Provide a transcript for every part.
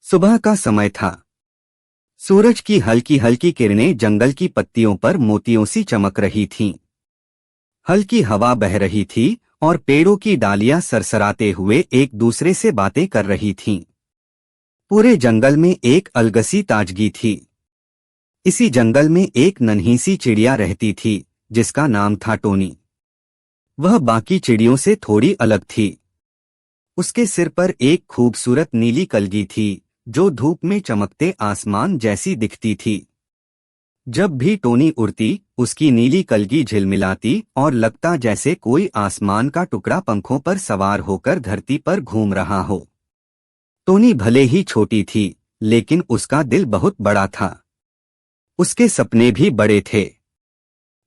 सुबह का समय था। सूरज की हल्की हल्की किरणें जंगल की पत्तियों पर मोतियों सी चमक रही थीं। हल्की हवा बह रही थी और पेड़ों की डालियां सरसराते हुए एक दूसरे से बातें कर रही थीं। पूरे जंगल में एक अलगसी ताजगी थी। इसी जंगल में एक नन्ही सी चिड़िया रहती थी जिसका नाम था टोनी। वह बाकी चिड़ियों से थोड़ी अलग थी। उसके सिर पर एक खूबसूरत नीली कलगी थी जो धूप में चमकते आसमान जैसी दिखती थी। जब भी टोनी उड़ती उसकी नीली कलगी झिलमिलाती और लगता जैसे कोई आसमान का टुकड़ा पंखों पर सवार होकर धरती पर घूम रहा हो। टोनी भले ही छोटी थी लेकिन उसका दिल बहुत बड़ा था। उसके सपने भी बड़े थे।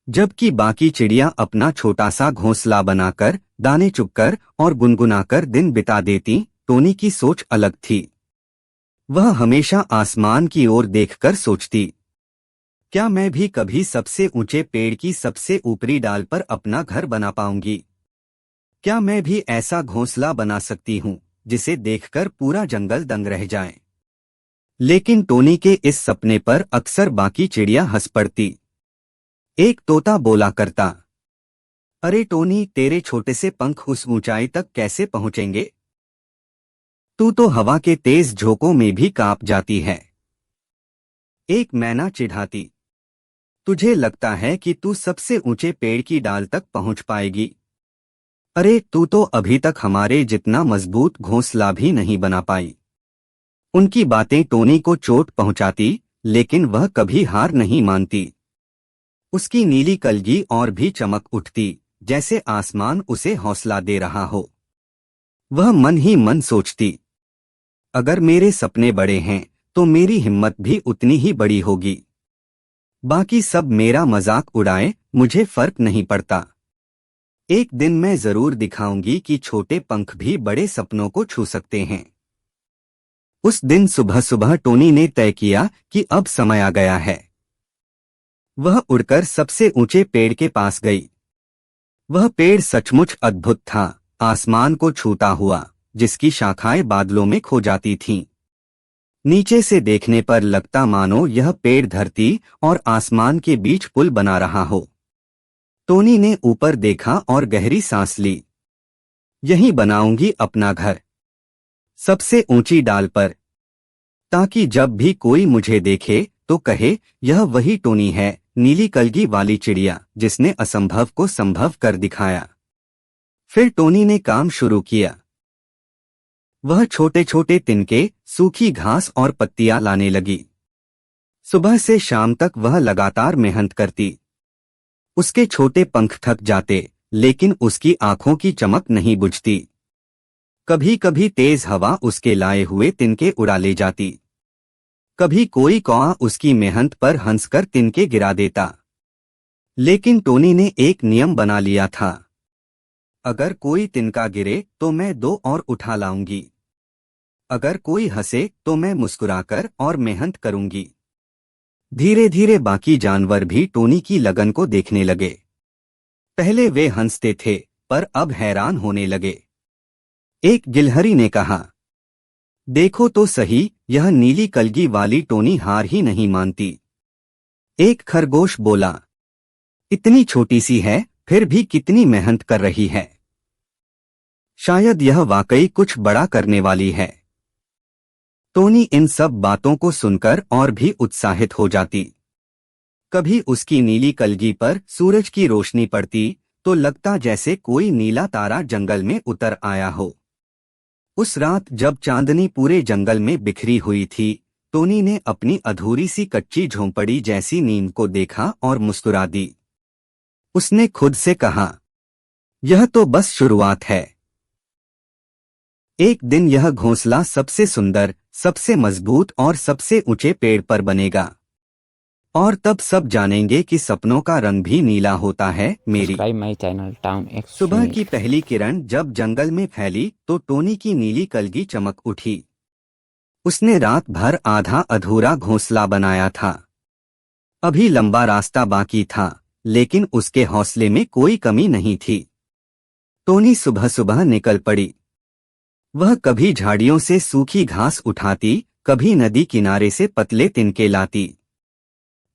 जबकि बाकी चिड़िया अपना छोटा सा घोंसला बनाकर दाने चुगकर और गुनगुनाकर दिन बिता देती, टोनी की सोच अलग थी। वह हमेशा आसमान की ओर देखकर सोचती, क्या मैं भी कभी सबसे ऊंचे पेड़ की सबसे ऊपरी डाल पर अपना घर बना पाऊंगी? क्या मैं भी ऐसा घोंसला बना सकती हूं जिसे देखकर पूरा जंगल दंग रह जाए? लेकिन टोनी के इस सपने पर अक्सर बाकी चिड़िया हंस पड़ती। एक तोता बोला करता, अरे टोनी, तेरे छोटे से पंख उस ऊंचाई तक कैसे पहुंचेंगे? तू तो हवा के तेज झोंकों में भी कांप जाती है। एक मैना चिढ़ाती, तुझे लगता है कि तू सबसे ऊंचे पेड़ की डाल तक पहुंच पाएगी? अरे तू तो अभी तक हमारे जितना मजबूत घोंसला भी नहीं बना पाई। उनकी बातें टोनी को चोट पहुंचाती, लेकिन वह कभी हार नहीं मानती। उसकी नीली कलगी और भी चमक उठती जैसे आसमान उसे हौसला दे रहा हो। वह मन ही मन सोचती, अगर मेरे सपने बड़े हैं तो मेरी हिम्मत भी उतनी ही बड़ी होगी। बाकी सब मेरा मजाक उड़ाए, मुझे फर्क नहीं पड़ता। एक दिन मैं जरूर दिखाऊंगी कि छोटे पंख भी बड़े सपनों को छू सकते हैं। उस दिन सुबह सुबह टोनी ने तय किया कि अब समय आ गया है। वह उड़कर सबसे ऊंचे पेड़ के पास गई। वह पेड़ सचमुच अद्भुत था, आसमान को छूता हुआ, जिसकी शाखाएं बादलों में खो जाती थीं। नीचे से देखने पर लगता मानो यह पेड़ धरती और आसमान के बीच पुल बना रहा हो। टोनी ने ऊपर देखा और गहरी सांस ली। यहीं बनाऊंगी अपना घर, सबसे ऊंची डाल पर, ताकि जब भी कोई मुझे देखे तो कहे, यह वही टोनी है, नीली कलगी वाली चिड़िया जिसने असंभव को संभव कर दिखाया। फिर टोनी ने काम शुरू किया। वह छोटे छोटे तिनके, सूखी घास और पत्तियां लाने लगी। सुबह से शाम तक वह लगातार मेहनत करती। उसके छोटे पंख थक जाते, लेकिन उसकी आंखों की चमक नहीं बुझती। कभी कभी तेज हवा उसके लाए हुए तिनके उड़ा ले जाती। कभी कोई कौआ उसकी मेहनत पर हंसकर तिनके गिरा देता। लेकिन टोनी ने एक नियम बना लिया था, अगर कोई तिनका गिरे तो मैं 2 और उठा लाऊंगी। अगर कोई हंसे तो मैं मुस्कुराकर और मेहनत करूंगी। धीरे धीरे बाकी जानवर भी टोनी की लगन को देखने लगे। पहले वे हंसते थे, पर अब हैरान होने लगे। एक गिलहरी ने कहा, देखो तो सही, यह नीली कलगी वाली टोनी हार ही नहीं मानती। एक खरगोश बोला, इतनी छोटी सी है, फिर भी कितनी मेहनत कर रही है। शायद यह वाकई कुछ बड़ा करने वाली है। टोनी इन सब बातों को सुनकर और भी उत्साहित हो जाती। कभी उसकी नीली कलगी पर सूरज की रोशनी पड़ती तो लगता जैसे कोई नीला तारा जंगल में उतर आया हो। उस रात जब चांदनी पूरे जंगल में बिखरी हुई थी, टोनी ने अपनी अधूरी सी कच्ची झोंपड़ी जैसी नींद को देखा और मुस्कुरा दी। उसने खुद से कहा, यह तो बस शुरुआत है। एक दिन यह घोंसला सबसे सुंदर, सबसे मजबूत और सबसे ऊंचे पेड़ पर बनेगा। और तब सब जानेंगे कि सपनों का रंग भी नीला होता है। मेरी माई चैनल टाउन एक्स। सुबह की पहली किरण जब जंगल में फैली तो टोनी की नीली कलगी चमक उठी। उसने रात भर आधा अधूरा घोंसला बनाया था। अभी लंबा रास्ता बाकी था, लेकिन उसके हौसले में कोई कमी नहीं थी। टोनी सुबह सुबह निकल पड़ी। वह कभी झाड़ियों से सूखी घास उठाती, कभी नदी किनारे से पतले तिनके लाती।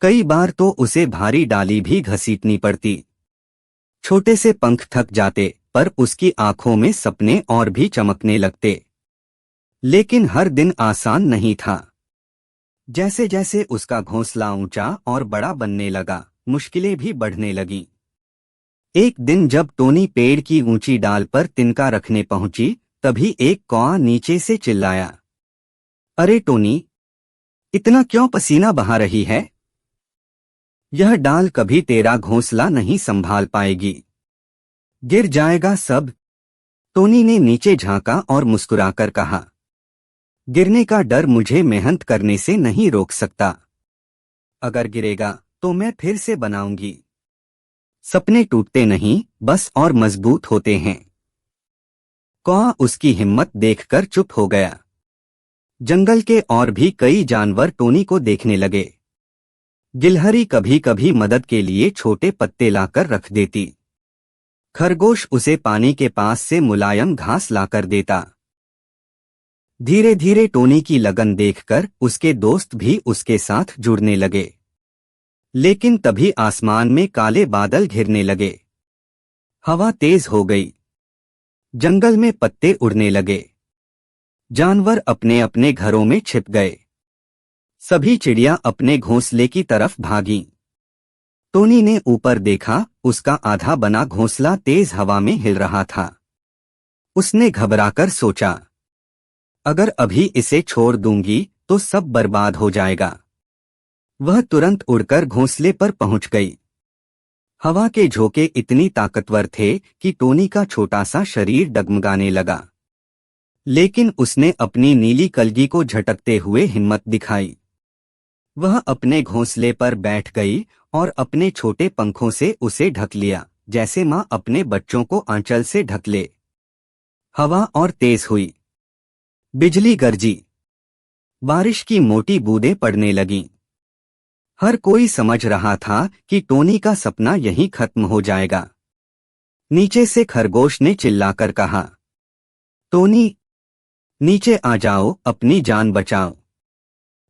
कई बार तो उसे भारी डाली भी घसीटनी पड़ती। छोटे से पंख थक जाते, पर उसकी आंखों में सपने और भी चमकने लगते। लेकिन हर दिन आसान नहीं था। जैसे जैसे उसका घोंसला ऊंचा और बड़ा बनने लगा, मुश्किलें भी बढ़ने लगीं। एक दिन जब टोनी पेड़ की ऊंची डाल पर तिनका रखने पहुंची, तभी एक कौआ नीचे से चिल्लाया, अरे टोनी, इतना क्यों पसीना बहा रही है? यह डाल कभी तेरा घोंसला नहीं संभाल पाएगी, गिर जाएगा सब। टोनी ने नीचे झांका और मुस्कुराकर कहा, गिरने का डर मुझे मेहनत करने से नहीं रोक सकता। अगर गिरेगा तो मैं फिर से बनाऊंगी। सपने टूटते नहीं, बस और मजबूत होते हैं। कौआ उसकी हिम्मत देखकर चुप हो गया। जंगल के और भी कई जानवर टोनी को देखने लगे। गिलहरी कभी कभी मदद के लिए छोटे पत्ते लाकर रख देती। खरगोश उसे पानी के पास से मुलायम घास लाकर देता। धीरे धीरे टोनी की लगन देखकर उसके दोस्त भी उसके साथ जुड़ने लगे। लेकिन तभी आसमान में काले बादल घिरने लगे। हवा तेज हो गई। जंगल में पत्ते उड़ने लगे। जानवर अपने अपने घरों में छिप गए। सभी चिड़िया अपने घोंसले की तरफ भागीं। टोनी ने ऊपर देखा, उसका आधा बना घोंसला तेज हवा में हिल रहा था। उसने घबराकर सोचा, अगर अभी इसे छोड़ दूंगी तो सब बर्बाद हो जाएगा। वह तुरंत उड़कर घोंसले पर पहुंच गई। हवा के झोंके इतनी ताकतवर थे कि टोनी का छोटा सा शरीर डगमगाने लगा। लेकिन उसने अपनी नीली कलगी को झटकते हुए हिम्मत दिखाई। वह अपने घोंसले पर बैठ गई और अपने छोटे पंखों से उसे ढक लिया, जैसे मां अपने बच्चों को आंचल से ढक ले। हवा और तेज हुई। बिजली गरजी। बारिश की मोटी बूंदें पड़ने लगीं। हर कोई समझ रहा था कि टोनी का सपना यहीं खत्म हो जाएगा। नीचे से खरगोश ने चिल्लाकर कहा, टोनी, नीचे आ जाओ, अपनी जान बचाओ।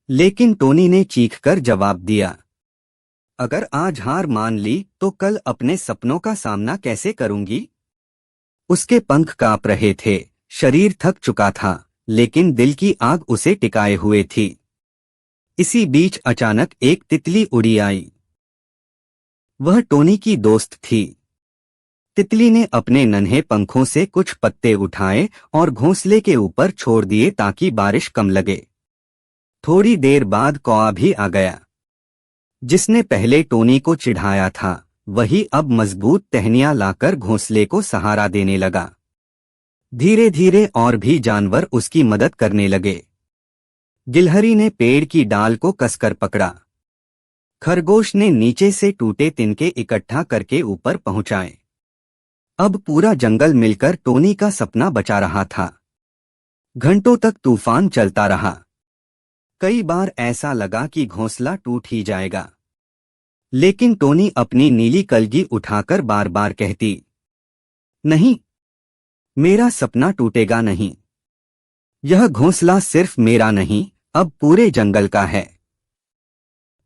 लेकिन टोनी ने चीखकर जवाब दिया, अगर आज हार मान ली तो कल अपने सपनों का सामना कैसे करूंगी? उसके पंख कांप रहे थे, शरीर थक चुका था, लेकिन दिल की आग उसे टिकाए हुए थी। इसी बीच अचानक एक तितली उड़ी आई। वह टोनी की दोस्त थी। तितली ने अपने नन्हे पंखों से कुछ पत्ते उठाए और घोंसले के ऊपर छोड़ दिए ताकि बारिश कम लगे। थोड़ी देर बाद कौआ भी आ गया। जिसने पहले टोनी को चिढ़ाया था, वही अब मजबूत टहनियां लाकर घोंसले को सहारा देने लगा। धीरे धीरे और भी जानवर उसकी मदद करने लगे। गिलहरी ने पेड़ की डाल को कसकर पकड़ा। खरगोश ने नीचे से टूटे तिनके इकट्ठा करके ऊपर पहुंचाए। अब पूरा जंगल मिलकर टोनी का सपना बचा रहा था। घंटों तक तूफान चलता रहा। कई बार ऐसा लगा कि घोंसला टूट ही जाएगा। लेकिन टोनी अपनी नीली कलगी उठाकर बार बार कहती, नहीं, मेरा सपना टूटेगा नहीं। यह घोंसला सिर्फ मेरा नहीं, अब पूरे जंगल का है।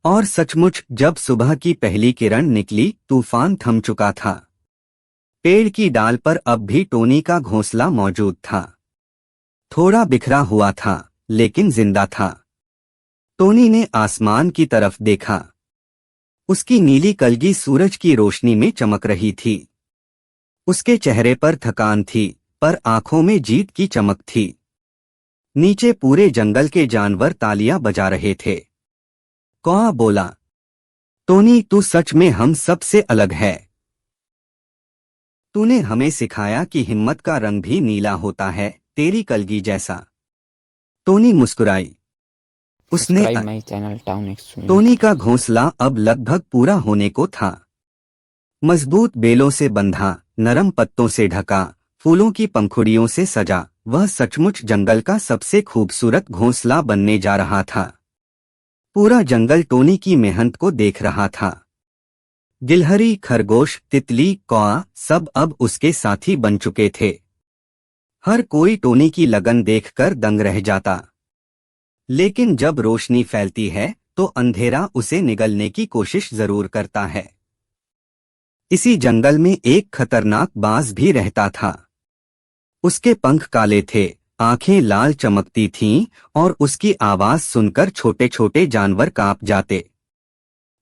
और सचमुच जब सुबह की पहली किरण निकली, तूफान थम चुका था। पेड़ की डाल पर अब भी टोनी का घोंसला मौजूद था। थोड़ा बिखरा हुआ था, लेकिन जिंदा था। टोनी ने आसमान की तरफ देखा। उसकी नीली कलगी सूरज की रोशनी में चमक रही थी। उसके चेहरे पर थकान थी, पर आंखों में जीत की चमक थी। नीचे पूरे जंगल के जानवर तालियां बजा रहे थे। कौआ बोला, टोनी, तू सच में हम सब से अलग है। तूने हमें सिखाया कि हिम्मत का रंग भी नीला होता है, तेरी कलगी जैसा। टोनी मुस्कुराई। उसने टोनी का घोंसला अब लगभग पूरा होने को था। मजबूत बेलों से बंधा, नरम पत्तों से ढका, फूलों की पंखुड़ियों से सजा, वह सचमुच जंगल का सबसे खूबसूरत घोंसला बनने जा रहा था। पूरा जंगल टोनी की मेहनत को देख रहा था। गिलहरी, खरगोश, तितली, कौआ सब अब उसके साथी बन चुके थे। हर कोई टोनी की लगन देखकर दंग रह जाता। लेकिन जब रोशनी फैलती है तो अंधेरा उसे निगलने की कोशिश जरूर करता है। इसी जंगल में एक खतरनाक बाज भी रहता था। उसके पंख काले थे, आंखें लाल चमकती थीं और उसकी आवाज सुनकर छोटे छोटे जानवर कांप जाते।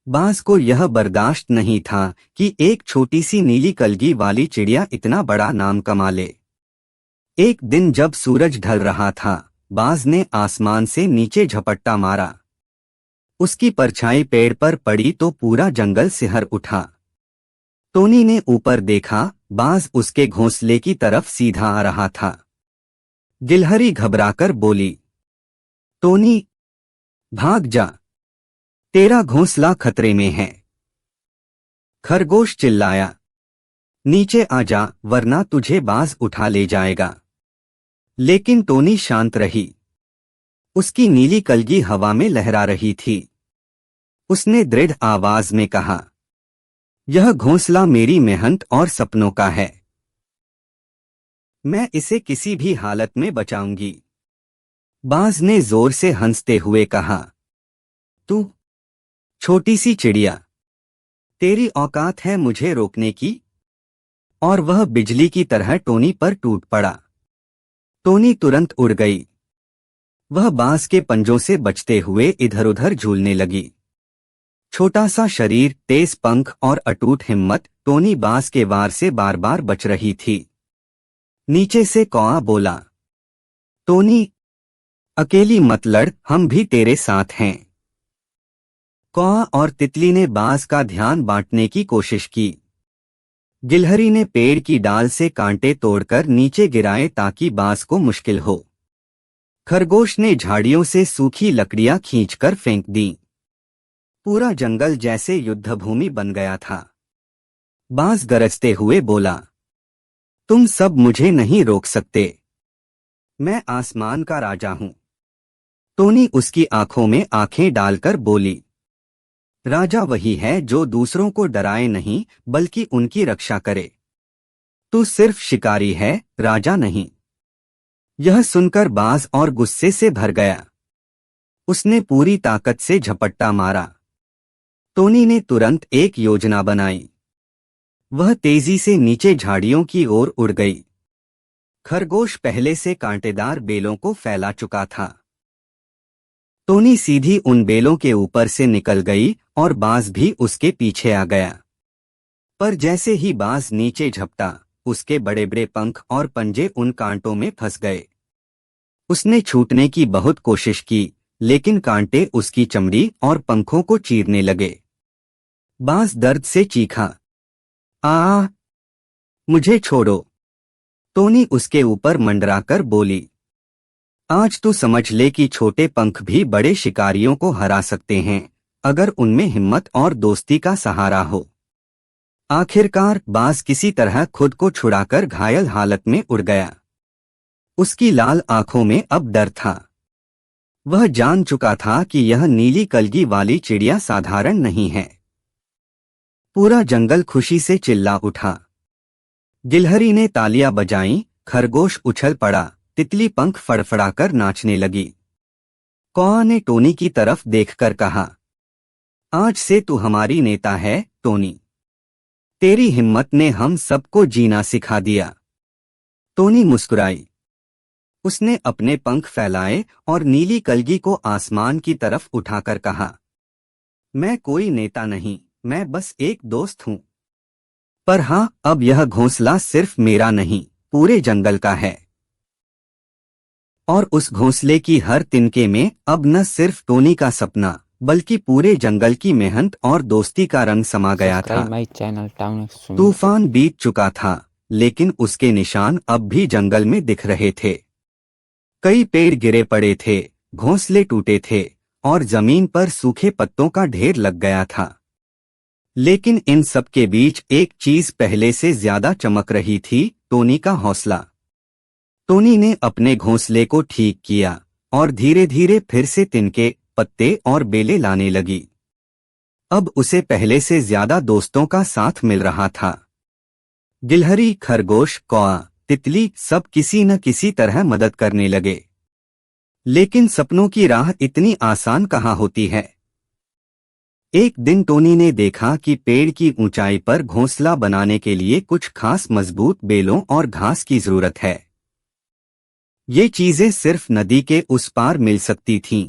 बाज को यह बर्दाश्त नहीं था कि एक छोटी सी नीली कलगी वाली चिड़िया इतना बड़ा नाम कमा ले। एक दिन जब सूरज ढल रहा था, बाज ने आसमान से नीचे झपट्टा मारा। उसकी परछाई पेड़ पर पड़ी तो पूरा जंगल सिहर उठा। टोनी ने ऊपर देखा, बाज उसके घोंसले की तरफ सीधा आ रहा था। गिलहरी घबराकर बोली, टोनी, भाग जा, तेरा घोंसला खतरे में है। खरगोश चिल्लाया, नीचे आ जा वरना तुझे बाज उठा ले जाएगा। लेकिन टोनी शांत रही। उसकी नीली कलगी हवा में लहरा रही थी। उसने दृढ़ आवाज में कहा, यह घोंसला मेरी मेहनत और सपनों का है। मैं इसे किसी भी हालत में बचाऊंगी। बाज ने जोर से हंसते हुए कहा, तू छोटी सी चिड़िया, तेरी औकात है मुझे रोकने की? और वह बिजली की तरह टोनी पर टूट पड़ा। टोनी तुरंत उड़ गई। वह बाज के पंजों से बचते हुए इधर उधर झूलने लगी। छोटा सा शरीर, तेज पंख और अटूट हिम्मत, टोनी बाज के वार से बार बार बच रही थी। नीचे से कौआ बोला, टोनी, अकेली मत लड़, हम भी तेरे साथ हैं। कौआ और तितली ने बाज का ध्यान बांटने की कोशिश की। गिलहरी ने पेड़ की डाल से कांटे तोड़कर नीचे गिराए ताकि बाज को मुश्किल हो। खरगोश ने झाड़ियों से सूखी लकड़ियां खींचकर फेंक दी। पूरा जंगल जैसे युद्धभूमि बन गया था। बाज गरजते हुए बोला, तुम सब मुझे नहीं रोक सकते। मैं आसमान का राजा हूं। टोनी उसकी आंखों में आंखें डालकर बोली, राजा वही है जो दूसरों को डराए नहीं बल्कि उनकी रक्षा करे। तू सिर्फ शिकारी है, राजा नहीं। यह सुनकर बाज और गुस्से से भर गया। उसने पूरी ताकत से झपट्टा मारा। टोनी ने तुरंत एक योजना बनाई। वह तेजी से नीचे झाड़ियों की ओर उड़ गई। खरगोश पहले से कांटेदार बेलों को फैला चुका था। टोनी सीधी उन बेलों के ऊपर से निकल गई और बाज भी उसके पीछे आ गया। पर जैसे ही बाज नीचे झपटा, उसके बड़े बड़े पंख और पंजे उन कांटों में फंस गए। उसने छूटने की बहुत कोशिश की, लेकिन कांटे उसकी चमड़ी और पंखों को चीरने लगे। बाज दर्द से चीखा, आ, मुझे छोड़ो। टोनी उसके ऊपर मंडराकर बोली, आज तू समझ ले कि छोटे पंख भी बड़े शिकारियों को हरा सकते हैं, अगर उनमें हिम्मत और दोस्ती का सहारा हो। आखिरकार बाज किसी तरह खुद को छुड़ाकर घायल हालत में उड़ गया। उसकी लाल आंखों में अब डर था। वह जान चुका था कि यह नीली कलगी वाली चिड़िया साधारण नहीं है। पूरा जंगल खुशी से चिल्ला उठा। गिलहरी ने तालियां बजाईं, खरगोश उछल पड़ा, तितली पंख फड़फड़ाकर नाचने लगी। कौआ ने टोनी की तरफ देखकर कहा, आज से तू हमारी नेता है, टोनी। तेरी हिम्मत ने हम सबको जीना सिखा दिया। टोनी मुस्कुराई। उसने अपने पंख फैलाए और नीली कलगी को आसमान की तरफ उठाकर कहा, मैं कोई नेता नहीं, मैं बस एक दोस्त हूं। पर हां, अब यह घोंसला सिर्फ मेरा नहीं, पूरे जंगल का है। और उस घोंसले की हर तिनके में अब न सिर्फ टोनी का सपना बल्कि पूरे जंगल की मेहनत और दोस्ती का रंग समा गया था। तूफान बीत चुका था, लेकिन उसके निशान अब भी जंगल में दिख रहे थे। कई पेड़ गिरे पड़े थे, घोंसले टूटे थे और जमीन पर सूखे पत्तों का ढेर लग गया था। लेकिन इन सब के बीच एक चीज पहले से ज्यादा चमक रही थी, टोनी का हौसला। टोनी ने अपने घोंसले को ठीक किया और धीरे धीरे फिर से तिनके, पत्ते और बेले लाने लगी। अब उसे पहले से ज्यादा दोस्तों का साथ मिल रहा था। गिलहरी, खरगोश, कौआ, तितली सब किसी न किसी तरह मदद करने लगे। लेकिन सपनों की राह इतनी आसान कहाँ होती है। एक दिन टोनी ने देखा कि पेड़ की ऊंचाई पर घोंसला बनाने के लिए कुछ खास मजबूत बेलों और घास की जरूरत है। ये चीजें सिर्फ नदी के उस पार मिल सकती थीं।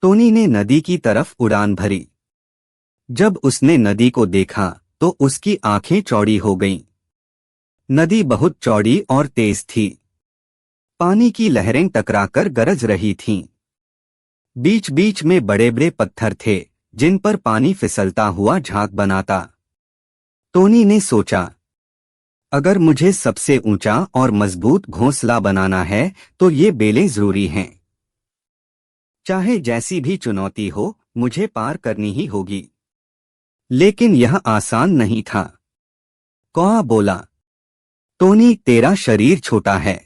टोनी ने नदी की तरफ उड़ान भरी। जब उसने नदी को देखा तो उसकी आंखें चौड़ी हो गईं। नदी बहुत चौड़ी और तेज थी। पानी की लहरें टकराकर गरज रही थीं। बीच बीच में बड़े बड़े पत्थर थे जिन पर पानी फिसलता हुआ झाग बनाता। टोनी ने सोचा, अगर मुझे सबसे ऊंचा और मजबूत घोंसला बनाना है तो ये बेलें जरूरी हैं। चाहे जैसी भी चुनौती हो, मुझे पार करनी ही होगी। लेकिन यह आसान नहीं था। कौआ बोला, टोनी, तेरा शरीर छोटा है।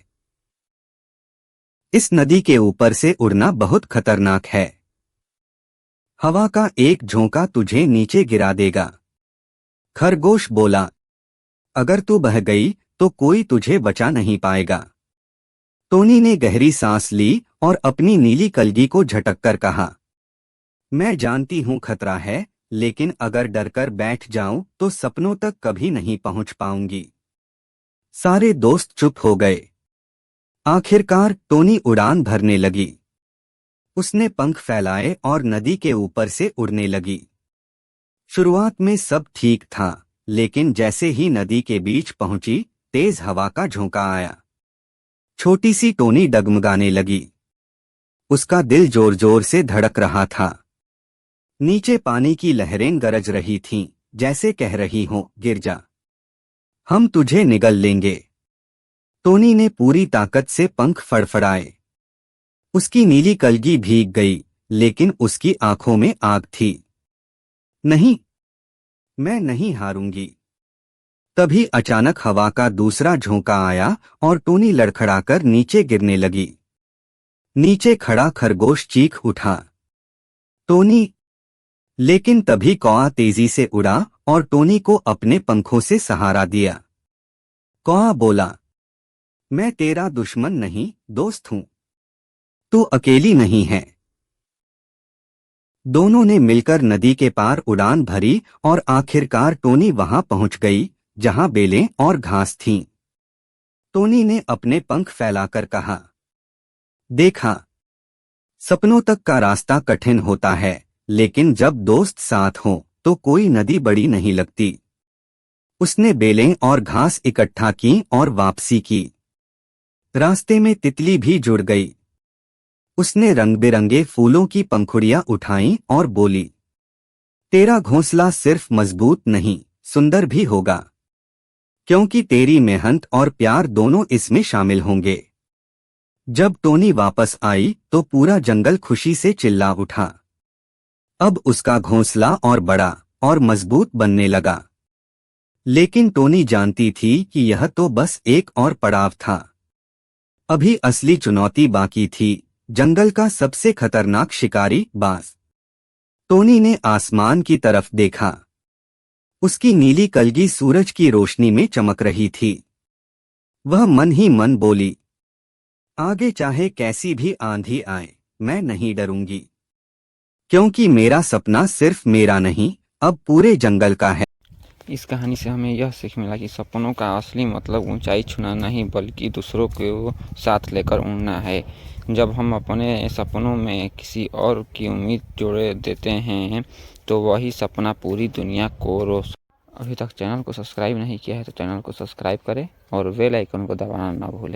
इस नदी के ऊपर से उड़ना बहुत खतरनाक है। हवा का एक झोंका तुझे नीचे गिरा देगा। खरगोश बोला, अगर तू बह गई तो कोई तुझे बचा नहीं पाएगा। टोनी ने गहरी सांस ली और अपनी नीली कलगी को झटककर कहा, मैं जानती हूं खतरा है, लेकिन अगर डरकर बैठ जाऊं तो सपनों तक कभी नहीं पहुंच पाऊंगी। सारे दोस्त चुप हो गए। आखिरकार टोनी उड़ान भरने लगी। उसने पंख फैलाए और नदी के ऊपर से उड़ने लगी। शुरुआत में सब ठीक था, लेकिन जैसे ही नदी के बीच पहुंची, तेज हवा का झोंका आया। छोटी सी टोनी डगमगाने लगी। उसका दिल जोर जोर से धड़क रहा था। नीचे पानी की लहरें गरज रही थीं, जैसे कह रही हों, गिर जा, हम तुझे निगल लेंगे। टोनी ने पूरी ताकत से पंख फड़फड़ाए। उसकी नीली कलगी भीग गई, लेकिन उसकी आंखों में आग थी। नहीं, मैं नहीं हारूंगी। तभी अचानक हवा का दूसरा झोंका आया और टोनी लड़खड़ाकर नीचे गिरने लगी। नीचे खड़ा खरगोश चीख उठा, टोनी! लेकिन तभी कौआ तेजी से उड़ा और टोनी को अपने पंखों से सहारा दिया। कौआ बोला, मैं तेरा दुश्मन नहीं, दोस्त हूं। तू अकेली नहीं है। दोनों ने मिलकर नदी के पार उड़ान भरी और आखिरकार टोनी वहां पहुंच गई जहां बेलें और घास थीं। टोनी ने अपने पंख फैलाकर कहा, देखा, सपनों तक का रास्ता कठिन होता है, लेकिन जब दोस्त साथ हों तो कोई नदी बड़ी नहीं लगती। उसने बेलें और घास इकट्ठा की और वापसी की। रास्ते में तितली भी जुड़ गई। उसने रंग बिरंगे फूलों की पंखुड़ियां उठाईं और बोली, तेरा घोंसला सिर्फ मजबूत नहीं, सुंदर भी होगा, क्योंकि तेरी मेहनत और प्यार दोनों इसमें शामिल होंगे। जब टोनी वापस आई तो पूरा जंगल खुशी से चिल्ला उठा। अब उसका घोंसला और बड़ा और मजबूत बनने लगा। लेकिन टोनी जानती थी कि यह तो बस एक और पड़ाव था। अभी असली चुनौती बाकी थी, जंगल का सबसे खतरनाक शिकारी, बाज। टोनी ने आसमान की तरफ देखा। उसकी नीली कलगी सूरज की रोशनी में चमक रही थी। वह मन ही मन बोली, आगे चाहे कैसी भी आंधी आए, मैं नहीं डरूंगी, क्योंकि मेरा सपना सिर्फ मेरा नहीं, अब पूरे जंगल का है। इस कहानी से हमें यह सीख मिला कि सपनों का असली मतलब ऊंचाई छूना नहीं, बल्कि दूसरों को साथ लेकर उड़ना है। जब हम अपने सपनों में किसी और की उम्मीद जोड़े देते हैं तो वही सपना पूरी दुनिया को अभी तक चैनल को सब्सक्राइब नहीं किया है तो चैनल को सब्सक्राइब करें और बेल आइकन को दबाना ना भूलें।